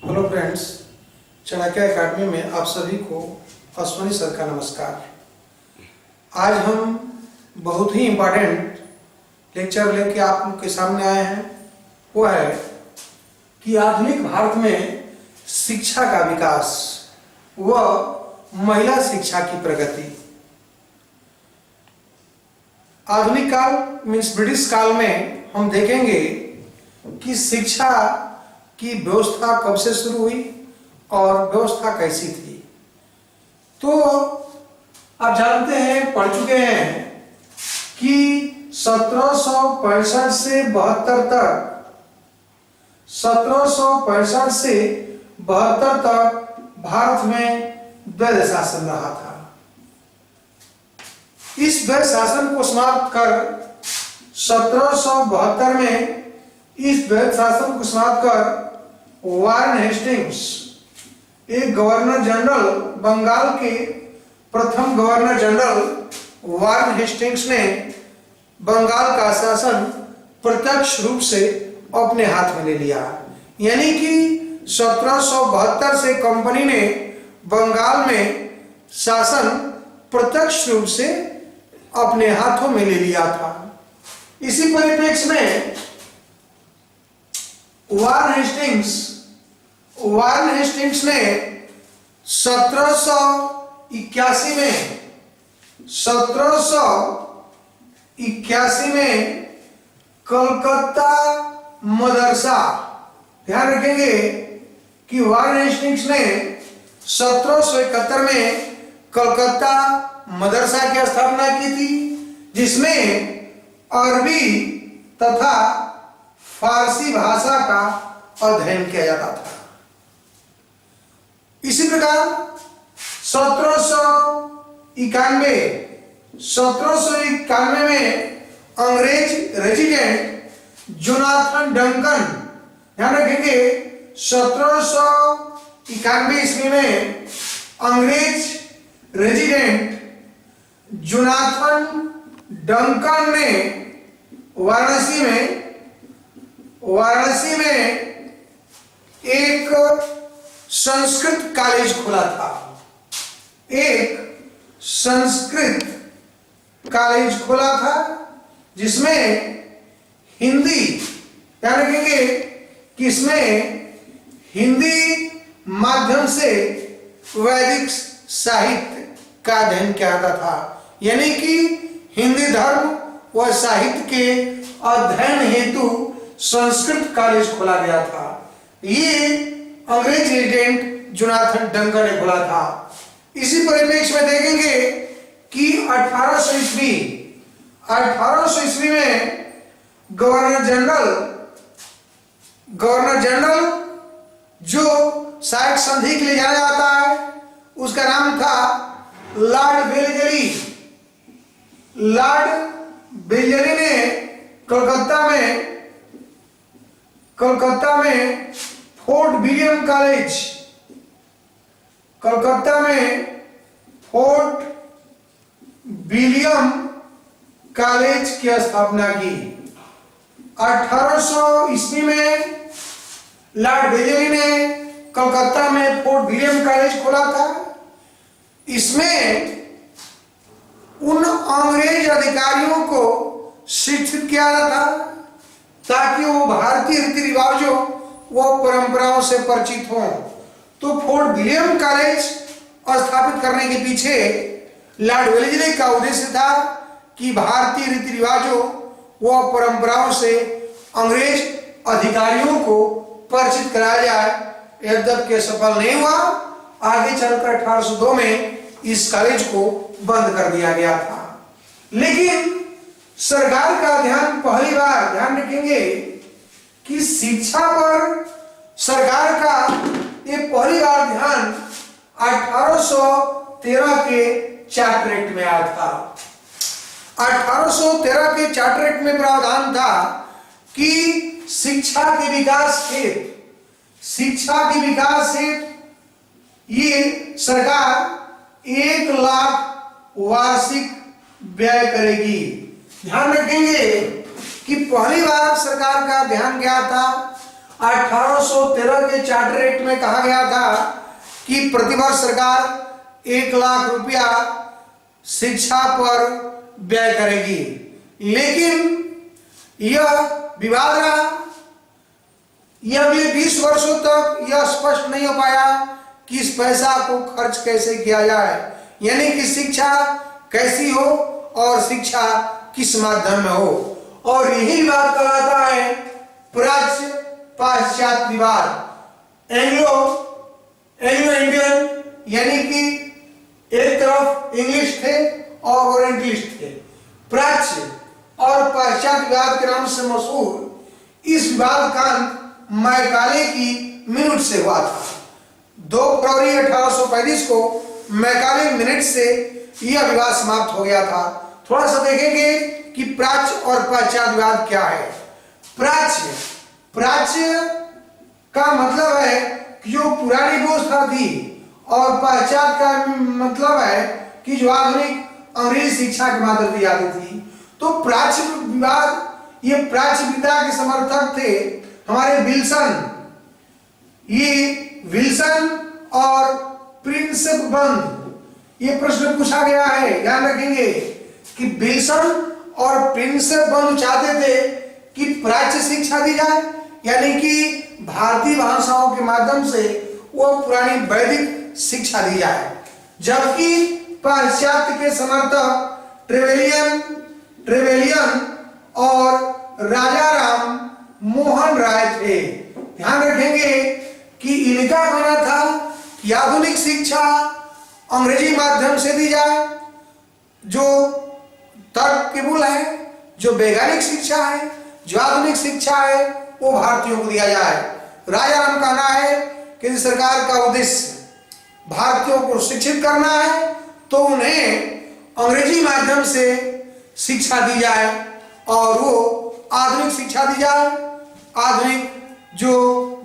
Hello friends, Chanakya academy में आप सभी को अश्वनी सर का नमस्कार। आज हम बहुत ही इम्पोर्टेंट लेक्चर लेके आप लोग के सामने आए हैं। वो है कि आधुनिक भारत में शिक्षा का विकास व महिला शिक्षा की प्रगति। आधुनिक काल मीन्स ब्रिटिश काल में हम देखेंगे कि शिक्षा की व्यवस्था कब से शुरू हुई और व्यवस्था कैसी थी। तो आप जानते हैं, पढ़ चुके हैं कि 1765 से 72 तक 1765 से 72 तक भारत में द्वैध शासन रहा था। इस द्वैध शासन को समाप्त कर 1772 में इस द्वैध शासन को समाप्त कर वारेन हेस्टिंग्स, एक गवर्नर जनरल, बंगाल के प्रथम गवर्नर जनरल वारेन हेस्टिंग्स ने बंगाल का शासन प्रत्यक्ष रूप से अपने हाथ में ले लिया। यानी कि 1772 से कंपनी ने बंगाल में शासन प्रत्यक्ष रूप से अपने हाथों में ले लिया था। इसी परिप्रेक्ष्य में वारेन हेस्टिंग्स ने 1781 में कलकत्ता मदरसा, ध्यान रखेंगे कि वारेन हेस्टिंग्स ने 1771 में कलकत्ता मदरसा की स्थापना की थी, जिसमें अरबी तथा फारसी भाषा का अध्ययन किया जाता था। इसी प्रकार 1791 में अंग्रेज रेजिडेंट जोनाथन डंकन, ध्यान रखेंगे 1791 ईस्वी में अंग्रेज रेजिडेंट जोनाथन डंकन ने वाराणसी में एक संस्कृत कॉलेज खोला था। एक संस्कृत कॉलेज खोला था जिसमें हिंदी, ध्यान रखेंगे कि इसमें हिंदी माध्यम से वैदिक साहित्य का अध्ययन किया जाता था। यानी कि हिंदी धर्म व साहित्य के अध्ययन हेतु संस्कृत कॉलेज खोला गया था। ये अंग्रेज रेजिडेंट जोनाथन डंकन ने खोला था। इसी परिप्रेक्ष्य में देखेंगे कि 1800 ईस्वी में गवर्नर जनरल जो शायद संधि के लिए जाना जाता है, उसका नाम था लॉर्ड वेलेस्ली ने कलकत्ता में फोर्ट विलियम कॉलेज की स्थापना की। 1800 ईस्वी में लॉर्ड वेलेस्ली ने कलकत्ता में फोर्ट विलियम कॉलेज खोला था। इसमें उन अंग्रेज अधिकारियों को शिक्षित किया था ताकि वो भारतीय रीति रिवाजों व परंपराओं से परिचित हों। तो फोर्ट विलियम कॉलेज स्थापित करने के पीछे लॉर्ड वेलेस्ली का उद्देश्य था कि भारतीय रीति रिवाजों व परंपराओं से अंग्रेज अधिकारियों को परिचित कराया जाए। यद्यपि सफल नहीं हुआ, आगे चलकर 1802 में इस कॉलेज को बंद कर दिया गया था। लेकिन सरकार का ध्यान पहली बार, ध्यान रखेंगे कि शिक्षा पर सरकार का ये पहली बार ध्यान 1813 के चार्टर एक्ट में आया था। 1813 के चार्टर एक्ट में प्रावधान था कि शिक्षा के विकास हेतु ये सरकार 1 लाख वार्षिक व्यय करेगी। ध्यान रखेंगे कि पहली बार सरकार का ध्यान गया था 1813 के चार्टर एक्ट में कहा गया था कि प्रतिवर्ष सरकार 1 लाख रुपया शिक्षा पर व्यय करेगी, लेकिन यह विवाद रहा। यह अगले 20 वर्षों तक यह स्पष्ट नहीं हो पाया कि इस पैसा को खर्च कैसे किया जाए, यानी कि शिक्षा कैसी हो और शिक्षा किस माध्यम में हो। और यही विवाद कहलाता है प्राच्य पाश्चात्य विवाद, एंग्लो इंडियन, यानी कि एक तरफ इंग्लिश थे और ओरिएंटलिस्ट थे। प्राच्य और पाश्चात्य विवाद के नाम से मशहूर इस विवाद का अंत मैकाले की मिनट से हुआ था। 2 फरवरी 1835 को मैकाले मिनट से यह विवाद समाप्त हो गया था। थोड़ा सा देखेंगे कि प्राच्य और पाश्चात्य विवाद क्या है। प्राच्य का मतलब है कि जो पुरानी व्यवस्था थी, और पाश्चात्य का मतलब है कि जो आधुनिक अंग्रेजी शिक्षा के माध्यम से आती थी। तो प्राच्य विवाद, ये प्राच्य विद्या के समर्थक थे हमारे विल्सन। ये विल्सन और प्रिंसेप बंद, ये प्रश्न पूछा गया है, ध्यान रखेंगे कि विल्सन और प्रिंसेप बंद चाहते थे कि प्राच्य शिक्षा दी जाए, यानी कि भारतीय भाषाओं के माध्यम से वो पुरानी वैदिक शिक्षा दी जाए, जबकि पाश्चात्य के समर्थक ट्रेवेलियन और राजा राम मोहन राय थे। ध्यान रखेंगे कि इनका कहना था कि आधुनिक शिक्षा अंग्रेजी माध्यम से दी जाए, जो तर्कबुल है, जो वैज्ञानिक शिक्षा है, जो आधुनिक शिक्षा है, वो भारतीयों को दिया जाए। राजा राम का कहना है कि सरकार का उद्देश्य भारतीयों को शिक्षित करना है, तो उन्हें अंग्रेजी माध्यम से शिक्षा दी जाए और वो आधुनिक शिक्षा दी जाए। आधुनिक जो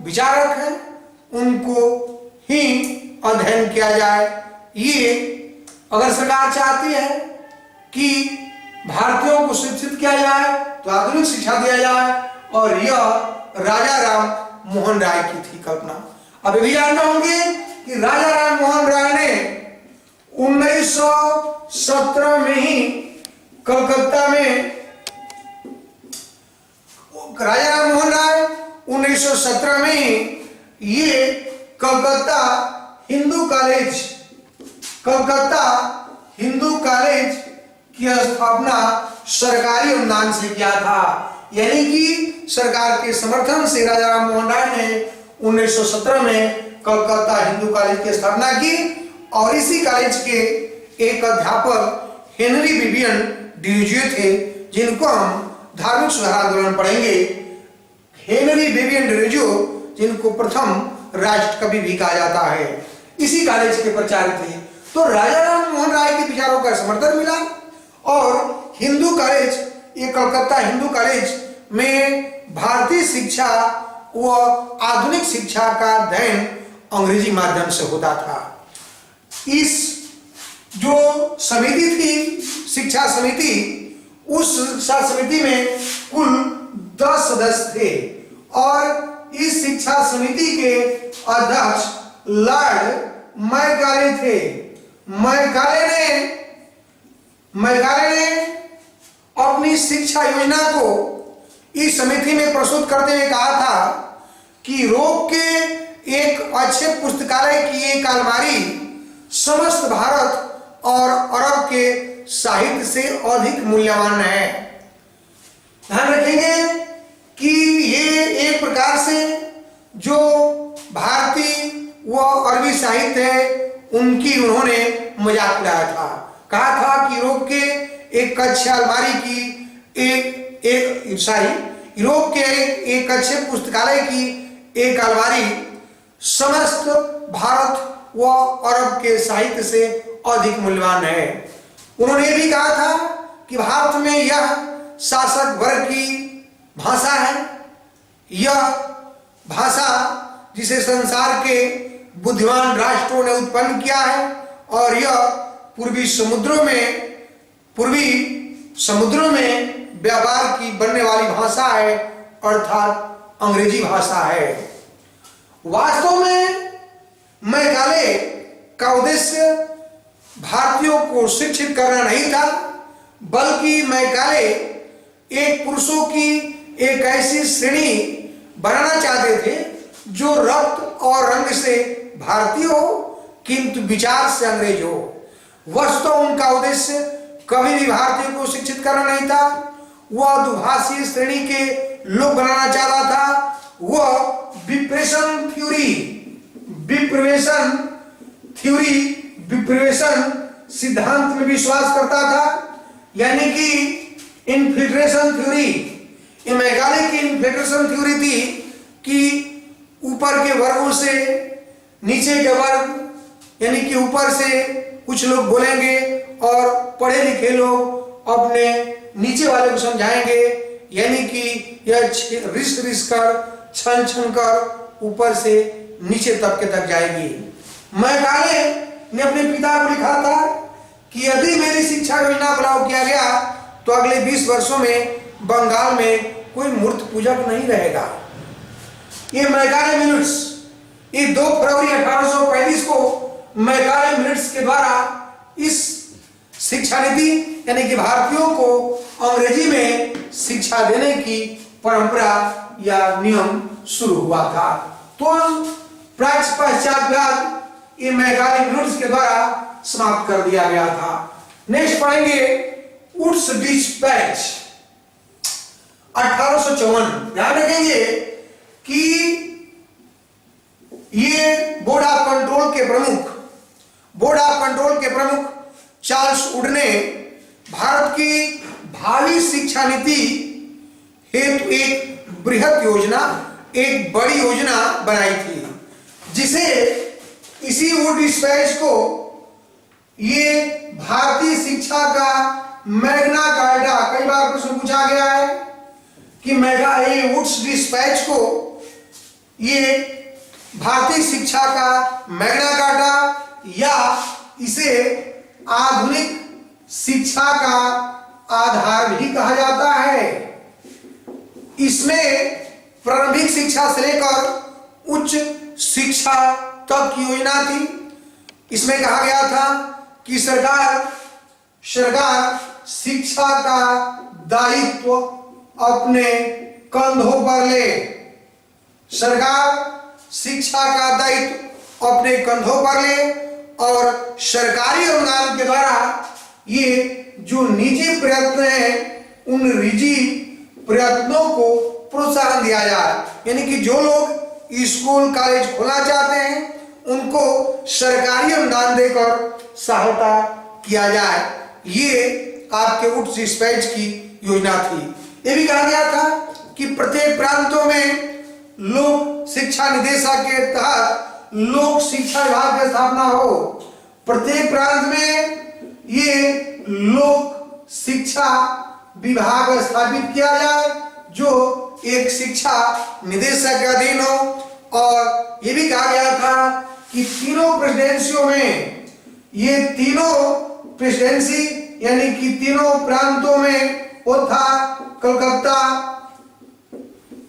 विचारक हैं उनको ही अध्ययन किया जाए। ये अगर सरकार चाहती है कि भारतीयों को शिक्षित किया जाए तो आधुनिक शिक्षा दिया जाए, और यह राजा राम मोहन राय की थी कल्पना। अब ये भी जानना होंगे कि राजा राम मोहन राय ने 1917 में ही कलकत्ता में, राजा राम मोहन राय 1917 में ही ये कलकत्ता हिंदू कॉलेज की स्थापना सरकारी अनुदान से किया था, यानी कि सरकार के समर्थन से राजा राम मोहन राय ने 1917 में कलकत्ता हिंदू कॉलेज की स्थापना की। और इसी कॉलेज के एक अध्यापक हेनरी विवियन डियूजियो थे, जिनको हम धार्मिक सुधार आंदोलन पढ़ेंगे। हेनरी विवियन डियूजियो, जिनको प्रथम राष्ट्रकवि भी कहा जाता है, इसी कॉलेज के प्राचार्य थे। तो राजा राम मोहन राय के विचारों का समर्थन मिला, और हिंदू कॉलेज, ये कलकत्ता हिंदू कॉलेज में भारतीय शिक्षा व आधुनिक शिक्षा का अध्ययन अंग्रेजी माध्यम से होता था। इस जो समिति थी, शिक्षा समिति, उस शिक्षा समिति में कुल 10 सदस्य थे, और इस शिक्षा समिति के अध्यक्ष लॉर्ड मैकाले थे। मैकाले ने अपनी शिक्षा योजना को इस समिति में प्रस्तुत करते हुए कहा था कि रोम के एक अच्छे पुस्तकालय की एक अलमारी समस्त भारत और अरब के साहित्य से अधिक मूल्यवान है। ध्यान रखेंगे कि ये एक प्रकार से जो भारतीय व अरबी साहित्य है उनकी उन्होंने मजाक उड़ाया था। कहा था कि यूरोप के एक अच्छे अलमारी की यूरोप के एक अच्छे पुस्तकालय की एक अलमारी समस्त भारत व अरब के साहित्य से अधिक मूल्यवान है। उन्होंने भी कहा था कि भारत में यह शासक वर्ग की भाषा है, यह भाषा जिसे संसार के बुद्धिमान राष्ट्रों ने उत्पन्न किया है, और यह पूर्वी समुद्रों में व्यापार की बनने वाली भाषा है, अर्थात अंग्रेजी भाषा है। वास्तव में मैकाले का उद्देश्य भारतीयों को शिक्षित करना नहीं था, बल्कि मैकाले एक पुरुषों की एक ऐसी श्रेणी बनाना चाहते थे जो रक्त और रंग से भारतीय हो किंतु विचार से अंग्रेज हो। वस्तु उनका उद्देश्य कभी भी भारतीय को शिक्षित करना नहीं था। वह दुभाषी श्रेणी के लोग बनाना चाहता था। वह विप्रेशन सिद्धांत में विश्वास करता था, यानी कि इन्फिल्ट्रेशन थ्योरी। मैकाले की इन्फिल्ट्रेशन थ्योरी थी कि ऊपर के वर्गों से नीचे के वर्ग, यानी कि ऊपर से कुछ लोग बोलेंगे और पढ़े लिखे लोग अपने नीचे वाले को समझाएंगे, यानी कि यह रिस कर छन कर ऊपर से नीचे तबके तक जाएगी। मैकाले ने अपने पिता को लिखा था कि यदि मेरी शिक्षा योजना पर लागू किया गया तो अगले 20 वर्षों में बंगाल में कोई मूर्ति पूजक नहीं रहेगा। ये मैकाले मिनट्स, ये 2 फरवरी 1835 को मैकाले मिनट्स के द्वारा इस शिक्षा नीति यानी कि भारतीयों को अंग्रेजी में शिक्षा देने की परंपरा या नियम शुरू हुआ था। तो पश्चात ये मैकाले मिनट्स के द्वारा समाप्त कर दिया गया था। नेक्स्ट पढ़ेंगे वुड्स डिस्पैच 1854। ध्यान रखेंगे कि ये बोर्ड ऑफ कंट्रोल के प्रमुख चार्ल्स वुड ने भारत की भावी शिक्षा नीति हेतु एक बृहद योजना, एक बड़ी योजना बनाई थी, जिसे इसी वुड डिस्पैच को ये भारतीय शिक्षा का मैग्ना कार्टा, कई बार प्रश्न पूछा गया है कि वुड्स डिस्पैच को ये भारतीय शिक्षा का मैग्ना कार्टा या इसे आधुनिक शिक्षा का आधार भी कहा जाता है। इसमें प्रारंभिक शिक्षा से लेकर उच्च शिक्षा तक की योजना थी। इसमें कहा गया था कि सरकार शिक्षा का दायित्व अपने कंधों पर ले। सरकार शिक्षा का दायित्व अपने कंधों पर ले और सरकारी अनुदान के द्वारा ये जो निजी प्रयत्न है उन निजी प्रयत्नों को प्रोत्साहन दिया जाए, यानी कि जो लोग स्कूल कॉलेज खोलना चाहते हैं उनको सरकारी अनुदान देकर सहायता किया जाए। ये आपके वुड्स डिस्पैच की योजना थी। ये भी कहा गया था कि प्रत्येक प्रांतों में लोक शिक्षा निदेशक के तहत लोक शिक्षा विभाग की स्थापना हो। प्रत्येक प्रांत में ये लोक शिक्षा विभाग स्थापित किया जाए जो एक शिक्षा निदेशक के अधीन हो। और ये भी कहा गया था कि तीनों प्रेसिडेंसियों में, ये तीनों प्रेसिडेंसी यानी कि तीनों प्रांतों में वो था कलकत्ता,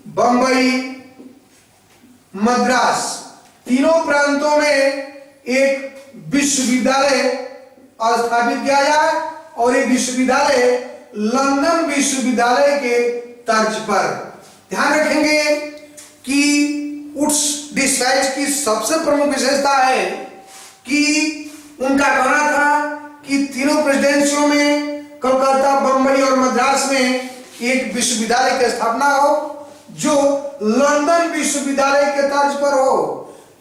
बंबई, मद्रास, तीनों प्रांतों में एक विश्वविद्यालय स्थापित किया जाए और ये विश्वविद्यालय लंदन विश्वविद्यालय के तर्ज पर। ध्यान रखेंगे कि वुड्स डिस्पैच की सबसे प्रमुख विशेषता है कि उनका कहना था कि तीनों प्रेसिडेंसियों में कलकत्ता, बंबई और मद्रास में एक विश्वविद्यालय की स्थापना हो जो लंदन विश्वविद्यालय के तर्ज पर हो।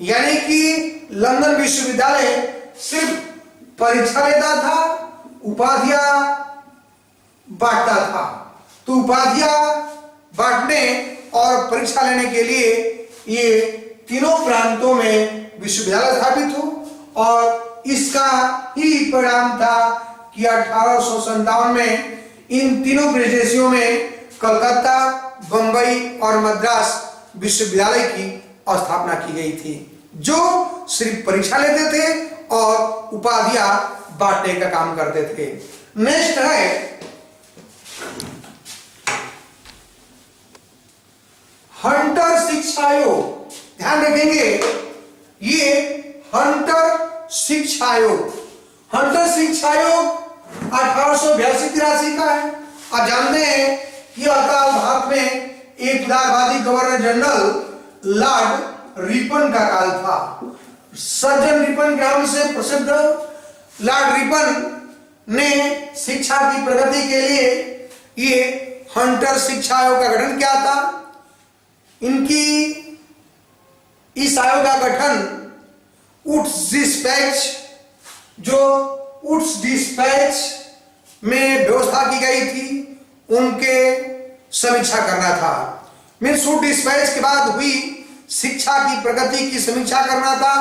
यानी कि लंदन विश्वविद्यालय सिर्फ परीक्षा लेता था, उपाधियां बांटता था। तो उपाधियां बांटने और परीक्षा लेने के लिए ये तीनों प्रांतों में विश्वविद्यालय स्थापित हो और इसका ही परिणाम था कि 1857 में इन तीनों प्रेसिडेंसियों में कलकत्ता, बंबई और मद्रास विश्वविद्यालय की स्थापना की गई थी, जो सिर्फ परीक्षा लेते थे और उपाधियां बांटने का काम करते थे। नेक्स्ट है हंटर शिक्षा आयोग, ध्यान रखेंगे ये हंटर शिक्षा आयोग, हंटर शिक्षा आयोग 1882-83 का है। आप जानते हैं कि अकाल भारत में एक उदारवादी गवर्नर जनरल लॉर्ड रिपन का काल था। सज्जन रिपन के नाम से प्रसिद्ध लॉर्ड रिपन ने शिक्षा की प्रगति के लिए ये हंटर शिक्षा आयोग का गठन किया था। इस आयोग का गठन वुड्स डिस्पैच, जो वुड्स डिस्पैच में व्यवस्था की गई थी, उनके समीक्षा करना था। मीन्स वुड्स डिस्पैच के बाद हुई शिक्षा की प्रगति की समीक्षा करना था,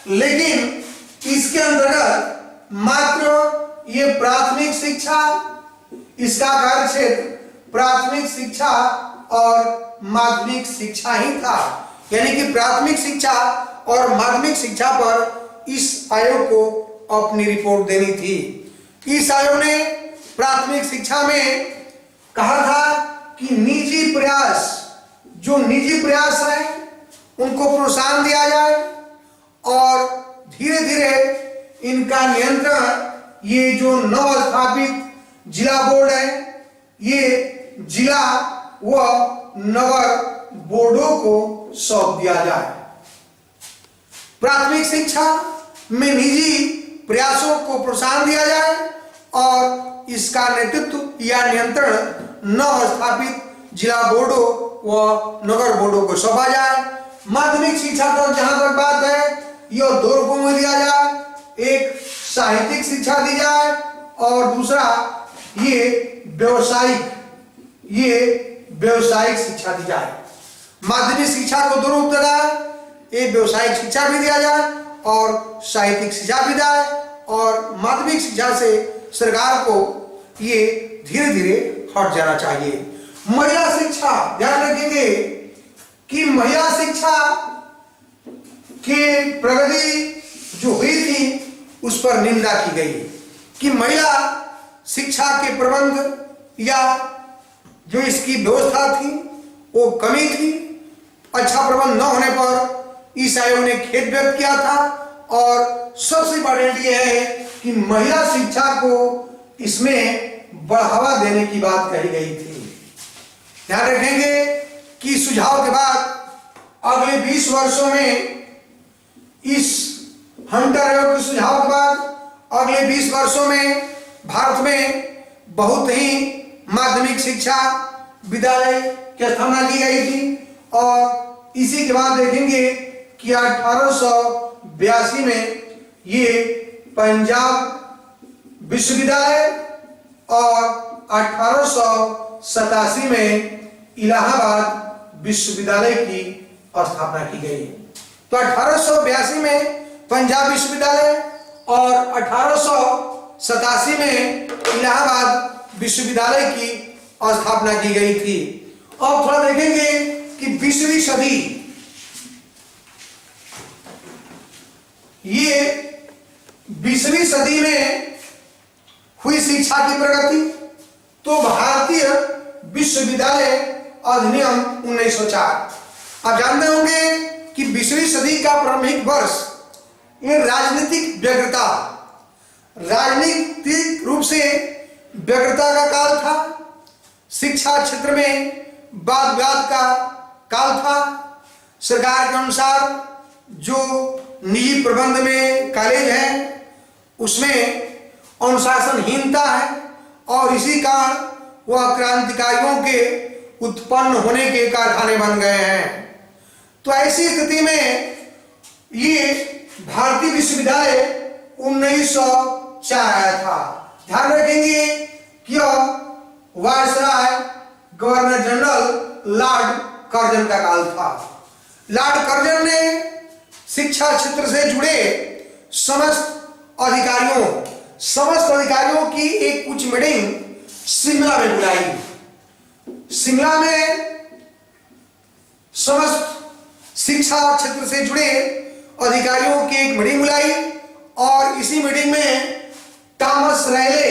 लेकिन इसके अंतर्गत मात्र ये प्राथमिक शिक्षा, इसका कार्यक्षेत्र प्राथमिक शिक्षा और माध्यमिक शिक्षा ही था। यानी कि प्राथमिक शिक्षा और माध्यमिक शिक्षा पर इस आयोग को अपनी रिपोर्ट देनी थी। इस आयोग ने प्राथमिक शिक्षा में कहा था कि निजी प्रयास, जो निजी प्रयास है उनको प्रोत्साहन दिया जाए और धीरे धीरे इनका नियंत्रण ये जो नवस्थापित जिला बोर्ड है, ये जिला व नगर बोर्डों को सौंप दिया जाए। प्राथमिक शिक्षा में निजी प्रयासों को प्रोत्साहन दिया जाए और इसका नेतृत्व या नियंत्रण नवस्थापित जिला बोर्डों व नगर बोर्डों को सौंपा जाए। माध्यमिक शिक्षा तो जहां तक बात है यह 2 रूपों में दिया जाए, एक साहित्यिक शिक्षा दी जाए और दूसरा ये व्यवसायिक शिक्षा दी जाए। माध्यमिक शिक्षा को 2 रूप दिया जाए, एक व्यवसायिक शिक्षा भी दिया जाए और साहित्यिक शिक्षा भी दिया जाए। और माध्यमिक शिक्षा से सरकार को ये धीरे धीरे हट जाना चाहिए। महिला शिक्षा, ध्यान रखेंगे कि महिला शिक्षा की प्रगति जो हुई थी उस पर निंदा की गई कि महिला शिक्षा के प्रबंध या जो इसकी व्यवस्था थी वो कमी थी। अच्छा प्रबंध न होने पर इस आयोग ने खेद व्यक्त किया था और सबसे बड़ी ये है कि महिला शिक्षा को इसमें बढ़ावा देने की बात कही गई थी। ध्यान रखेंगे कि सुझाव के बाद अगले 20 वर्षों में, इस हंटर आयोग के सुझाव के बाद अगले 20 वर्षों में भारत में बहुत ही माध्यमिक शिक्षा विद्यालय की स्थापना की गई थी। और इसी के बाद देखेंगे कि 1882 में ये पंजाब विश्वविद्यालय और 1887 में इलाहाबाद विश्वविद्यालय की स्थापना की गई। तो 1882 में पंजाब विश्वविद्यालय और 1887 में इलाहाबाद विश्वविद्यालय की स्थापना की गई थी। अब थोड़ा देखेंगे कि 20वीं सदी, ये 20वीं सदी में हुई शिक्षा की प्रगति। तो भारतीय विश्वविद्यालय अधिनियम 1904, आप जानते होंगे कि 20वीं सदी का प्रारंभिक वर्ष ये राजनीतिक रूप से व्यग्रता का काल था। शिक्षा क्षेत्र में वाद विवाद का काल था। सरकार के अनुसार जो निजी प्रबंध में कॉलेज है उसमें अनुशासनहीनता है और इसी कारण वह क्रांतिकारियों के उत्पन्न होने के कारखाने बन गए हैं। तो ऐसी स्थिति में ये भारतीय विश्वविद्यालय 1904 आया था। ध्यान रखेंगे कि viceroy governor general Lord Curzon का काल था। लॉर्ड कर्जन ने शिक्षा क्षेत्र से जुड़े समस्त अधिकारियों की एक उच्च मीटिंग शिमला में बुलाई। शिमला में समस्त शिक्षा क्षेत्र से जुड़े अधिकारियों की एक मीटिंग बुलाई और इसी मीटिंग में थॉमस रैले,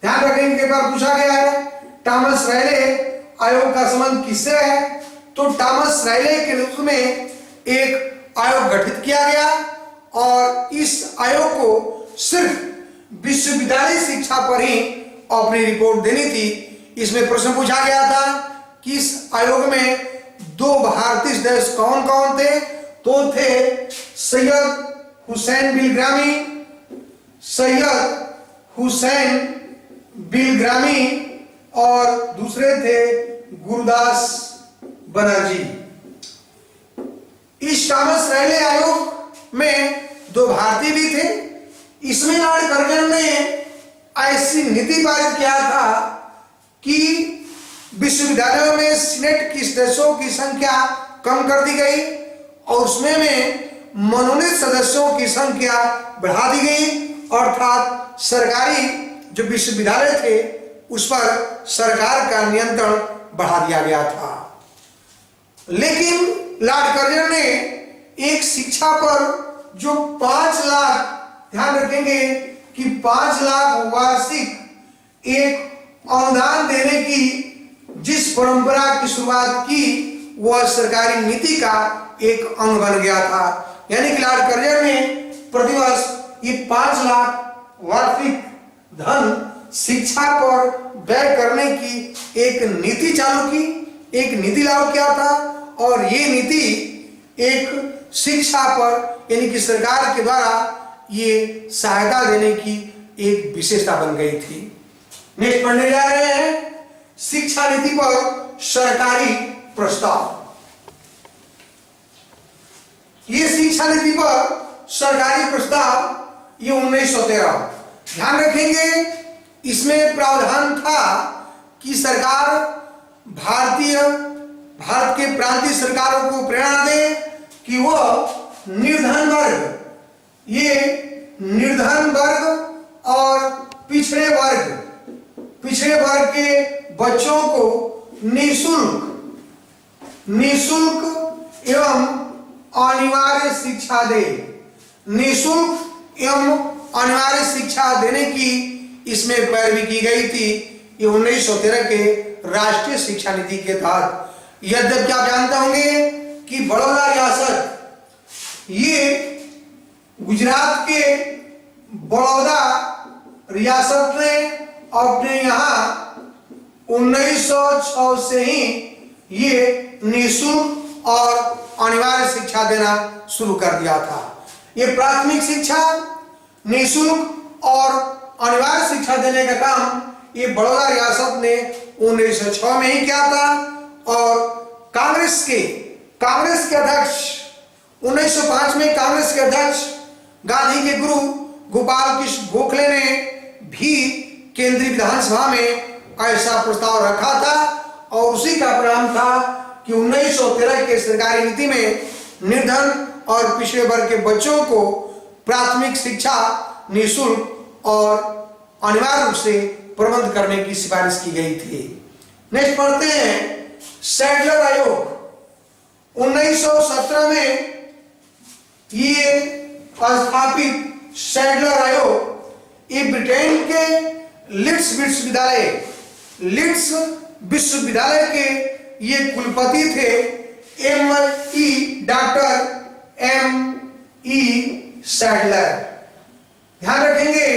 ध्यान रखें, इनके बारे पूछा गया है, थॉमस रैले आयोग का संबंध किससे है? तो थॉमस राइले के नेतृत्व में एक आयोग गठित किया गया और इस आयोग को सिर्फ विश्वविद्यालय शिक्षा पर ही अपनी रिपोर्ट देनी थी। इसमें प्रश्न पूछा गया था कि इस आयोग में दो भारतीय सदस्य कौन कौन थे, तो थे सैयद हुसैन बिलग्रामी, सैयद हुसैन बिलग्रामी और दूसरे थे गुरुदास बनर्जी। इस थॉमस राइले आयोग में दो भारतीय भी थे। इसमें लॉर्ड कर्जन ने ऐसी नीति पारित किया था कि विश्वविद्यालयों में सीनेट की सदस्यों की संख्या कम कर दी गई और उसमें मनोनीत सदस्यों की संख्या बढ़ा दी गई, अर्थात सरकारी जो विश्वविद्यालय थे उस पर सरकार का नियंत्रण बढ़ा दिया गया था। लेकिन लॉर्ड कर्जन ने एक शिक्षा पर जो 5 लाख, ध्यान रखेंगे कि 5 लाख वार्षिक एक अनुदान देने की जिस परंपरा की शुरुआत की वह सरकारी नीति का एक अंग बन गया था। यानी कि लॉर्ड कर्जन ने प्रतिवर्ष ये 5 लाख वार्षिक धन शिक्षा पर व्यय करने की एक नीति चालू की, एक नीति लागू किया था और ये नीति एक शिक्षा पर यानी कि सरकार के द्वारा ये सहायता देने की एक विशेषता बन गई थी। नेक्स्ट पढ़ने जा रहे हैं शिक्षा नीति पर सरकारी प्रस्ताव। ये शिक्षा नीति पर सरकारी प्रस्ताव ये 1913। ध्यान रखेंगे इसमें प्रावधान था कि सरकार भारत के प्रांतीय सरकारों को प्रेरणा दे कि वह निर्धन वर्ग और पिछड़े वर्ग के बच्चों को निःशुल्क एवं अनिवार्य शिक्षा दे। निःशुल्क एवं अनिवार्य शिक्षा देने की इसमें पैरवी की गई थी। ये 1913 के राष्ट्रीय शिक्षा नीति के तहत। यद्यपि आप जानते होंगे कि बड़ौदा रियासत ये गुजरात के बड़ौदा रियासत ने अपने यहाँ 1906 से ही ये निःशुल्क और अनिवार्य शिक्षा देना शुरू कर दिया था। ये प्राथमिक शिक्षा, निःशुल्क और अनिवार्य शिक्षा देने का काम ये बड़ौदा रियासत ने 1906 में ही किया था और कांग्रेस के अध्यक्ष 1905 में कांग्रेस के अध्यक्ष गांधी के गुरु गोपाल कृष्ण गोखले ने भी केंद्रीय विधानसभा में ऐसा प्रस्ताव रखा था और उसी का परिणाम था कि 1913 के सरकारी नीति में निर्धन और पिछड़े वर्ग के बच्चों को प्राथमिक शिक्षा निःशुल्क और अनिवार्य रूप से प्रबंध करने की सिफारिश की गई थी। नेक्स्ट पढ़ते हैं सैडलर आयोग। 1917 में ये स्थापित सैडलर आयोग ये ब्रिटेन के लीड्स विश्वविद्यालय के ये कुलपति थे डॉक्टर M.E. सैडलर। ध्यान रखेंगे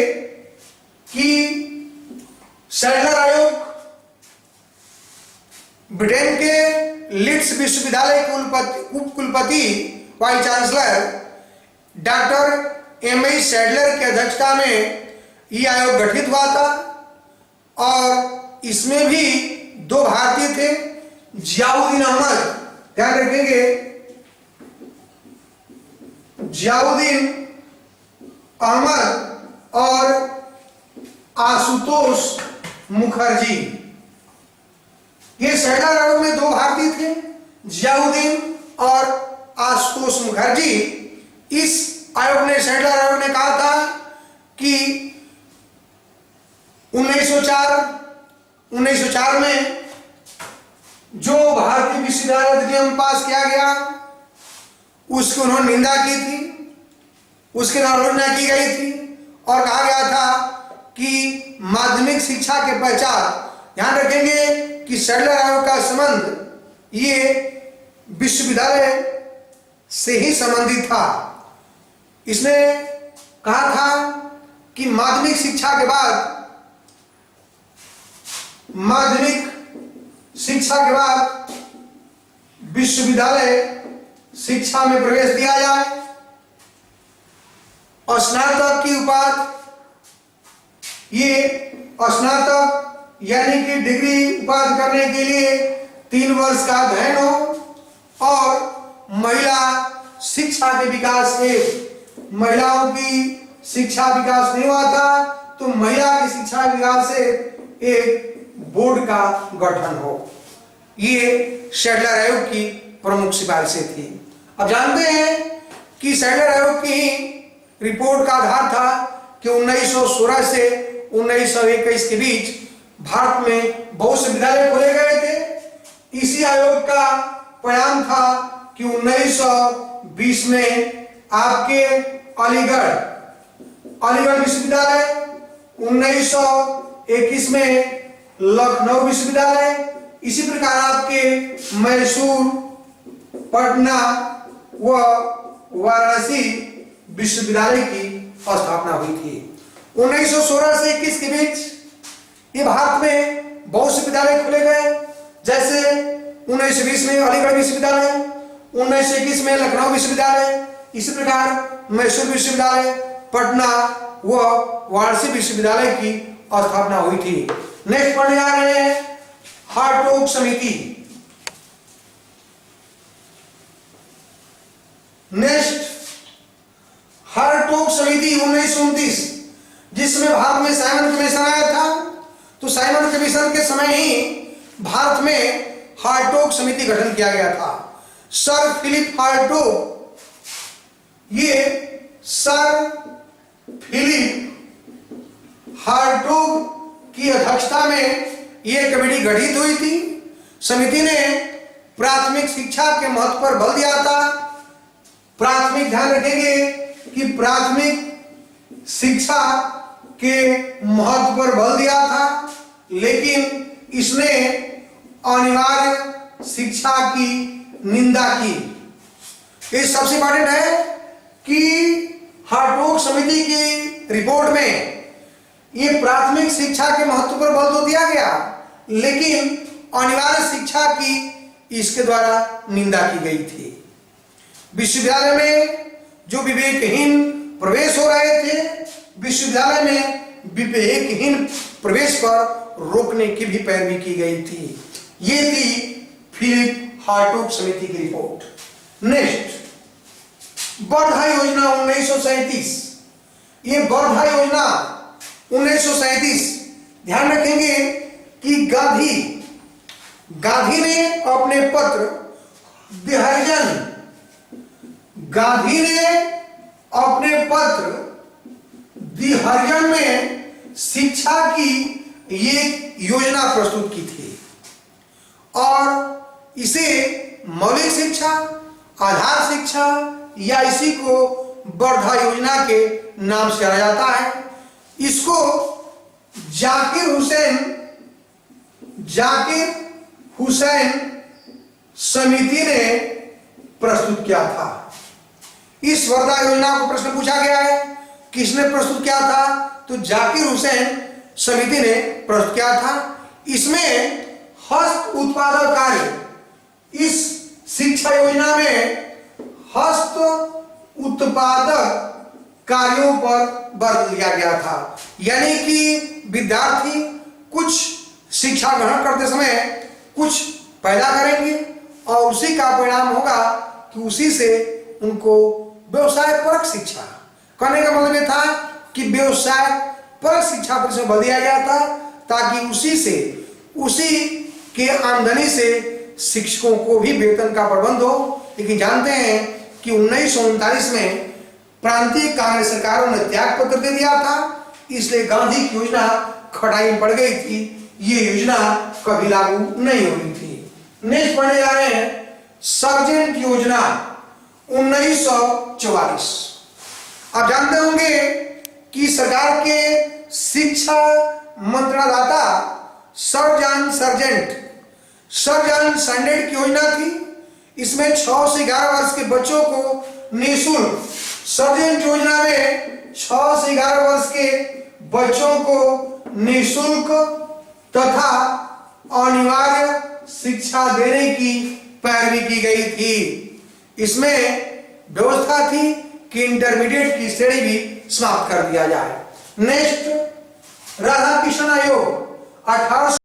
कि सैडलर आयोग ब्रिटेन के लीड्स विश्वविद्यालय के उप कुलपति vice chancellor doctor M.E. Sadler की अध्यक्षता में यह आयोग गठित हुआ था और इसमें भी 2 भारतीय थे, जियाउद्दीन अहमद। ध्यान रखेंगे जियाउद्दीन अहमद और आशुतोष मुखर्जी। ये सैडलर आयोग में 2 भारतीय थे, जियाउद्दीन और आशुतोष मुखर्जी। इस आयोग ने सैडलर आयोग ने कहा था कि 1904 में जो भारतीय विश्वविद्यालय अधिनियम पास किया गया उसकी उन्होंने निंदा की थी, उसकी आलोचना की गई थी और कहा गया था कि माध्यमिक शिक्षा के पश्चात, ध्यान रखेंगे कि सैडलर आयोग का संबंध ये विश्वविद्यालय से ही संबंधित था। इसने कहा था कि माध्यमिक शिक्षा के बाद विश्वविद्यालय शिक्षा में प्रवेश दिया जाए। स्नातक की उपाधि, ये स्नातक यानी कि डिग्री उपाधि करने के लिए 3 वर्ष का अध्ययन हो और महिला शिक्षा के विकास से, महिलाओं की शिक्षा विकास नहीं हुआ था तो महिला की शिक्षा विकास से एक बोर्ड का गठन हो। ये सैडलर आयोग की प्रमुख सिफारिशें थी। अब जानते हैं कि सैडलर आयोग की रिपोर्ट का आधार था कि 1916 से 1921 के बीच भारत में बहुत से विद्यालय खोले गए थे। इसी आयोग का परिणाम था कि 1920 में आपके अलीगढ़ विश्वविद्यालय, 1921 में लखनऊ विश्वविद्यालय, इसी प्रकार आपके मैसूर, पटना व वाराणसी विश्वविद्यालय की स्थापना हुई थी। 1916 से 21 के बीच ये भारत में बहुत से विद्यालय खोले गए, जैसे 1920 में अलीगढ़ विश्वविद्यालय, 1921 में लखनऊ विश्वविद्यालय, इसी प्रकार मैसूर विश्वविद्यालय, पटना व वाराणसी विश्वविद्यालय की स्थापना हुई थी। नेक्स्ट पढ़ने जा रहे हैं हार्टोग समिति। नेक्स्ट हार्टोग समिति 1929, जिसमें भारत में साइमन कमीशन आया था। तो साइमन कमीशन के समय ही भारत में हार्टोग समिति गठन किया गया था। सर फिलिप हार्टोग, ये सर फिलिप हार्टोग की अध्यक्षता में यह कमेटी गठित हुई थी। समिति ने प्राथमिक शिक्षा के महत्व पर बल दिया था। प्राथमिक, ध्यान रखेंगे कि प्राथमिक शिक्षा के महत्व पर बल दिया था, लेकिन इसने अनिवार्य शिक्षा की निंदा की। ये सबसे इंपॉर्टेंट है कि हार्टोग समिति की रिपोर्ट में ये प्राथमिक शिक्षा के महत्व पर बल तो दिया गया, लेकिन अनिवार्य शिक्षा की इसके द्वारा निंदा की गई थी। विश्वविद्यालय में जो विवेकहीन प्रवेश हो रहे थे, विश्वविद्यालय में विवेकहीन प्रवेश पर रोकने की भी पैरवी की गई थी। ये थी फिलिप हार्टोग समिति की रिपोर्ट। नेक्स्ट, वर्धा योजना 1937। ये वर्धा योजना 1937, ध्यान रखेंगे कि गांधी ने अपने पत्र दी हरिजन में शिक्षा की ये योजना प्रस्तुत की थी और इसे मौलिक शिक्षा, आधार शिक्षा या इसी को वर्धा योजना के नाम से जाना जाता है। इसको जाकिर हुसैन समिति ने प्रस्तुत किया था। इस वर्धा योजना को प्रश्न पूछा गया है, किसने प्रस्तुत किया था? तो जाकिर हुसैन समिति ने प्रस्तुत किया था। इसमें हस्त उत्पादक कार्य, इस शिक्षा योजना में हस्त उत्पादक कार्यों पर बल दिया गया था। यानी कि विद्यार्थी कुछ शिक्षा ग्रहण करते समय कुछ पैदा करेंगे और उसी का परिणाम होगा कि उसी से उनको व्यवसाय परक शिक्षा, कहने का मतलब यह था कि व्यवसाय परक शिक्षा पर बल दिया गया था, ताकि उसी के आमदनी से शिक्षकों को भी वेतन का प्रबंध हो। लेकिन जानते हैं कि 1939 में प्रांतीय कांग्रेस सरकारों ने त्याग पत्र दे दिया था, इसलिए गांधी की योजना खटाई में पड़ गई थी। ये योजना कभी लागू नहीं हुई थी। नेक्स्ट पढ़ने जा रहे हैं सर्जेंट योजना 1944। आप जानते होंगे कि सरकार के शिक्षा मंत्रालयदाता सर्जेंट की योजना थी। इसमें 6 से 11 वर्ष के बच्चों को निःशुल्क, सर्जन योजना में 6 से 11 वर्ष के बच्चों को निःशुल्क तथा अनिवार्य शिक्षा देने की पैरवी की गई थी। इसमें व्यवस्था थी कि इंटरमीडिएट की श्रेणी भी समाप्त कर दिया जाए। नेक्स्ट, राधा किशन आयोग 18